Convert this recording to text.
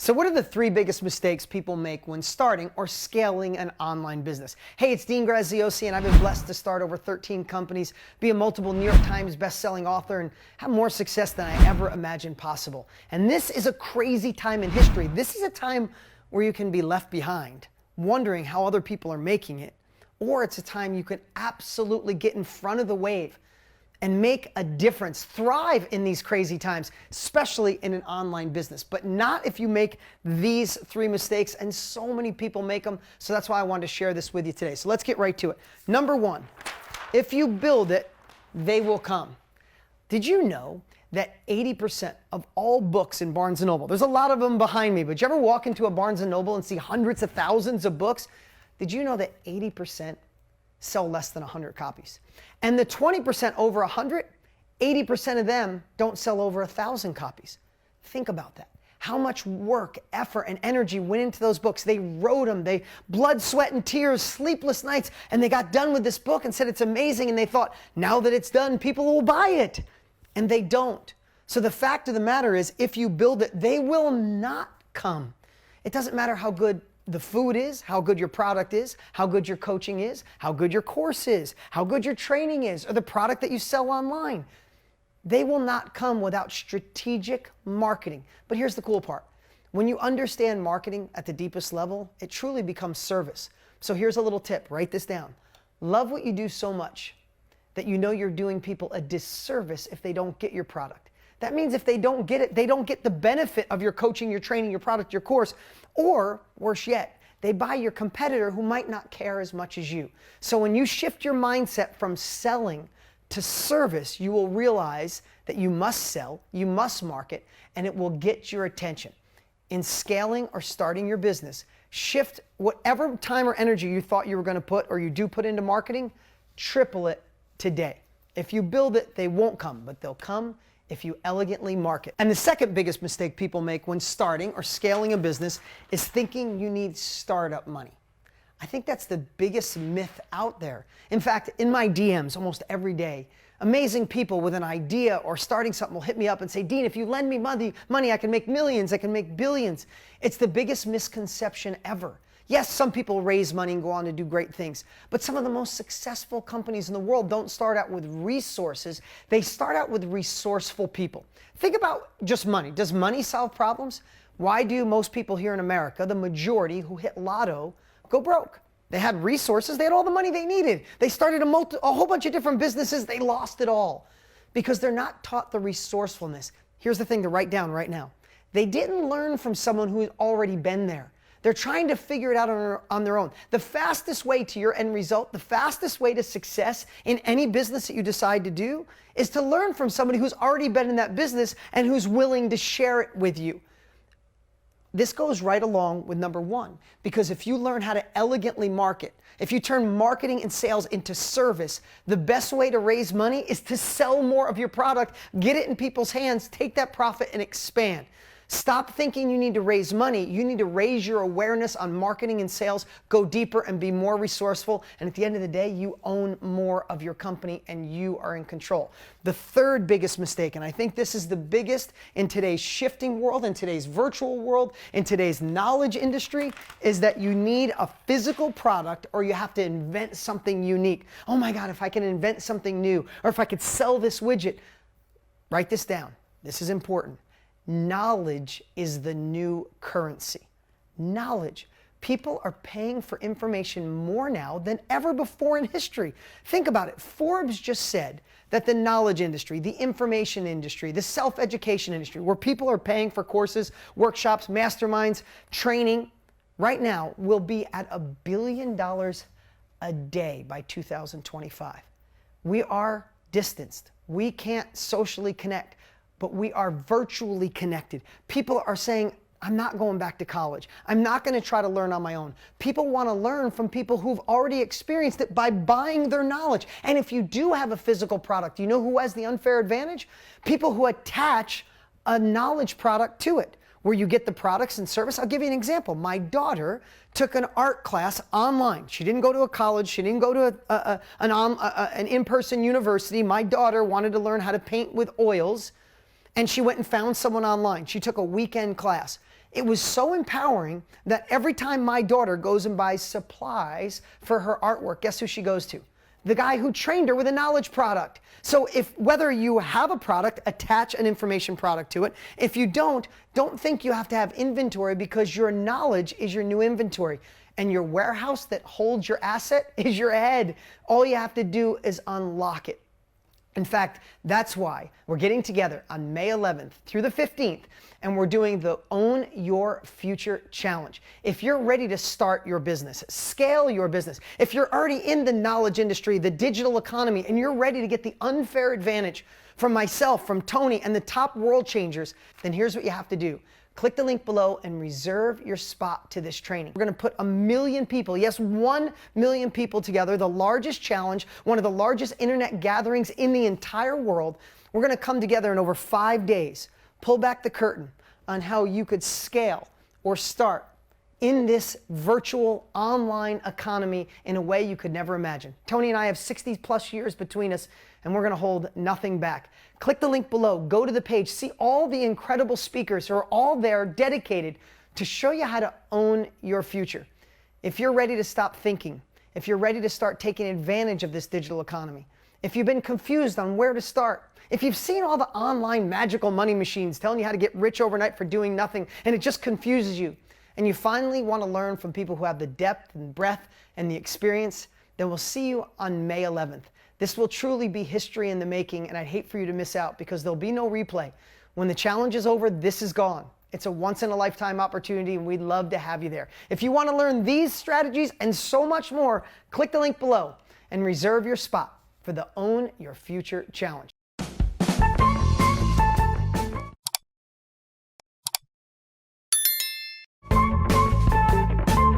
So what are the three biggest mistakes people make when starting or scaling an online business? Hey, it's 𝐷𝐈𝐆𝐆𝐄𝐒, and I've been blessed to start over 13 companies, be a multiple New York Times best-selling author, and have more success than I ever imagined possible. And this is a crazy time in history. This is a time where you can be left behind, wondering how other people are making it, or it's a time you can absolutely get in front of the wave and make a difference, thrive in these crazy times, especially in an online business. But not if you make these three mistakes, and so many people make them. So that's why I wanted to share this with you today. So let's get right to it. Number one, if you build it, they will come. Did you know that 80% of all books in Barnes & Noble, there's a lot of them behind me, but did you ever walk into a Barnes & Noble and see hundreds of thousands of books? Did you know that 80% sell less than 100 copies? And the 20% over 100, 80% of them don't sell over 1,000 copies. Think about that. How much work, effort, and energy went into those books. They wrote them, they blood, sweat, and tears, sleepless nights, and they got done with this book and said it's amazing, and they thought, now that it's done, people will buy it. And they don't. So the fact of the matter is, if you build it, they will not come. It doesn't matter how good the food is, how good your product is, how good your coaching is, how good your course is, how good your training is, or the product that you sell online. They will not come without strategic marketing. But here's the cool part. When you understand marketing at the deepest level, it truly becomes service. So here's a little tip. Write this down. Love what you do so much that you know you're doing people a disservice if they don't get your product. That means if they don't get it, they don't get the benefit of your coaching, your training, your product, your course, or worse yet, they buy your competitor who might not care as much as you. So when you shift your mindset from selling to service, you will realize that you must sell, you must market, and it will get your attention. In scaling or starting your business, shift whatever time or energy you thought you were going to put or you do put into marketing, triple it today. If you build it, they won't come, but they'll come if you elegantly market. And the second biggest mistake people make when starting or scaling a business is thinking you need startup money. I think that's the biggest myth out there. In fact, in my DMs almost every day, amazing people with an idea or starting something will hit me up and say, Dean, if you lend me money, I can make millions, I can make billions. It's the biggest misconception ever. Yes, some people raise money and go on to do great things, but some of the most successful companies in the world don't start out with resources. They start out with resourceful people. Think about just money. Does money solve problems? Why do most people here in America, the majority who hit lotto, go broke? They had resources. They had all the money they needed. They started a whole bunch of different businesses. They lost it all because they're not taught the resourcefulness. Here's the thing to write down right now. They didn't learn from someone who had already been there. They're trying to figure it out on their own. The fastest way to your end result, the fastest way to success in any business that you decide to do is to learn from somebody who's already been in that business and who's willing to share it with you. This goes right along with number one, because if you learn how to elegantly market, if you turn marketing and sales into service, the best way to raise money is to sell more of your product, get it in people's hands, take that profit and expand. Stop thinking you need to raise money. You need to raise your awareness on marketing and sales, go deeper and be more resourceful. And at the end of the day, you own more of your company and you are in control. The third biggest mistake, and I think this is the biggest in today's shifting world, in today's virtual world, in today's knowledge industry, is that you need a physical product or you have to invent something unique. Oh my God, if I can invent something new, or if I could sell this widget. Write this down. This is important. Knowledge is the new currency. Knowledge. People are paying for information more now than ever before in history. Think about it. Forbes just said that the knowledge industry, the information industry, the self-education industry, where people are paying for courses, workshops, masterminds, training, right now will be at $1 billion a day by 2025. We are distanced. We can't socially connect, but we are virtually connected. People are saying, I'm not going back to college. I'm not going to try to learn on my own. People want to learn from people who've already experienced it by buying their knowledge. And if you do have a physical product, you know who has the unfair advantage? People who attach a knowledge product to it, where you get the products and service. I'll give you an example. My daughter took an art class online. She didn't go to a college. She didn't go to an in-person university. My daughter wanted to learn how to paint with oils, and she went and found someone online. She took a weekend class. It was so empowering that every time my daughter goes and buys supplies for her artwork, guess who she goes to? The guy who trained her with a knowledge product. So whether you have a product, attach an information product to it. If you don't think you have to have inventory, because your knowledge is your new inventory. And your warehouse that holds your asset is your head. All you have to do is unlock it. In fact, that's why we're getting together on May 11th through the 15th, and we're doing the Own Your Future Challenge. If you're ready to start your business, scale your business, if you're already in the knowledge industry, the digital economy, and you're ready to get the unfair advantage from myself, from Tony, and the top world changers, then here's what you have to do. Click the link below and reserve your spot to this training. We're going to put 1 million people, yes, 1 million people together, the largest challenge, one of the largest internet gatherings in the entire world. We're going to come together in over 5 days, pull back the curtain on how you could scale or start in this virtual online economy in a way you could never imagine. Tony and I have 60+ years between us, and we're going to hold nothing back. Click the link below, go to the page, see all the incredible speakers who are all there dedicated to show you how to own your future. If you're ready to stop thinking, if you're ready to start taking advantage of this digital economy, if you've been confused on where to start, if you've seen all the online magical money machines telling you how to get rich overnight for doing nothing and it just confuses you, and you finally want to learn from people who have the depth and breadth and the experience, then we'll see you on May 11th. This will truly be history in the making, and I'd hate for you to miss out because there'll be no replay. When the challenge is over, this is gone. It's a once-in-a-lifetime opportunity, and we'd love to have you there. If you want to learn these strategies and so much more, click the link below and reserve your spot for the Own Your Future Challenge.